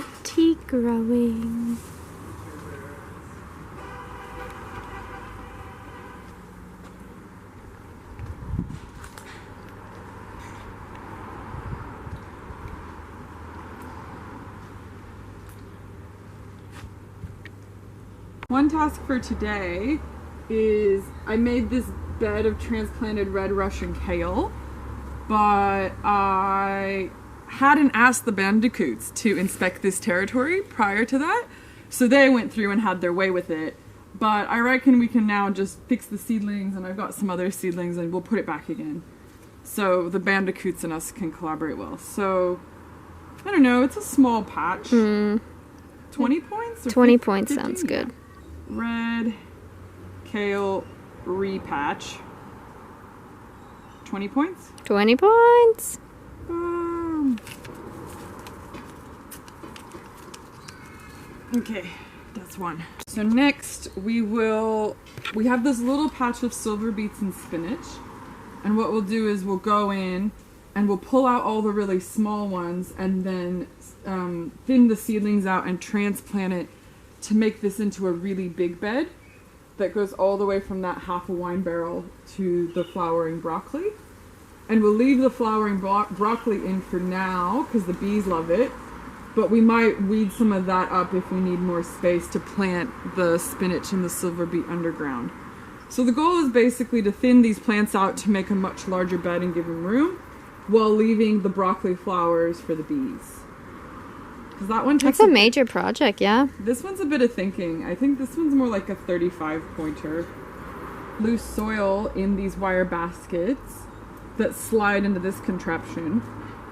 city growing. One task for today is I made this bed of transplanted red Russian kale, but I hadn't asked the bandicoots to inspect this territory prior to that, so they went through and had their way with it. But I reckon we can now just fix the seedlings, and I've got some other seedlings, and we'll put it back again. So the bandicoots and us can collaborate well. So, I don't know, it's a small patch. 20 points? 20 points sounds good. Red kale repatch. 20 points? 20 points. Okay, that's one. So next we have this little patch of silver beets and spinach, and what we'll do is we'll go in and we'll pull out all the really small ones and then thin the seedlings out and transplant it to make this into a really big bed that goes all the way from that half a wine barrel to the flowering broccoli. And we'll leave the flowering broccoli in for now because the bees love it, but we might weed some of that up if we need more space to plant the spinach and the silver beet underground. So the goal is basically to thin these plants out to make a much larger bed and give them room while leaving the broccoli flowers for the bees. Because that one takes That's a major project, yeah. This one's a bit of thinking. I think this one's more like a 35 pointer. Loose soil in these wire baskets that slide into this contraption.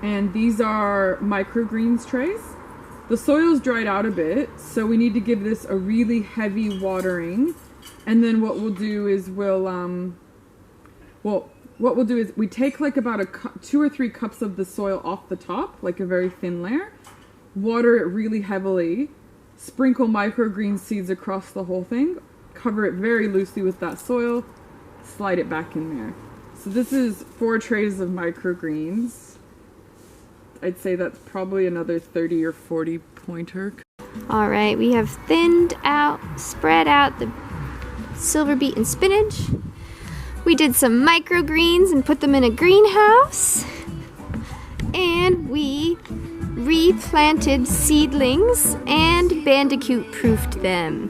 And these are microgreens trays. The soil's dried out a bit, so we need to give this a really heavy watering. And then what we'll do is we take like about 2 or 3 cups of the soil off the top, like a very thin layer, water it really heavily, sprinkle microgreen seeds across the whole thing, cover it very loosely with that soil, slide it back in there. So this is 4 trays of microgreens. I'd say that's probably another 30 or 40 pointer. All right, we have thinned out, spread out the silver beet and spinach. We did some microgreens and put them in a greenhouse. And we replanted seedlings and bandicoot-proofed them.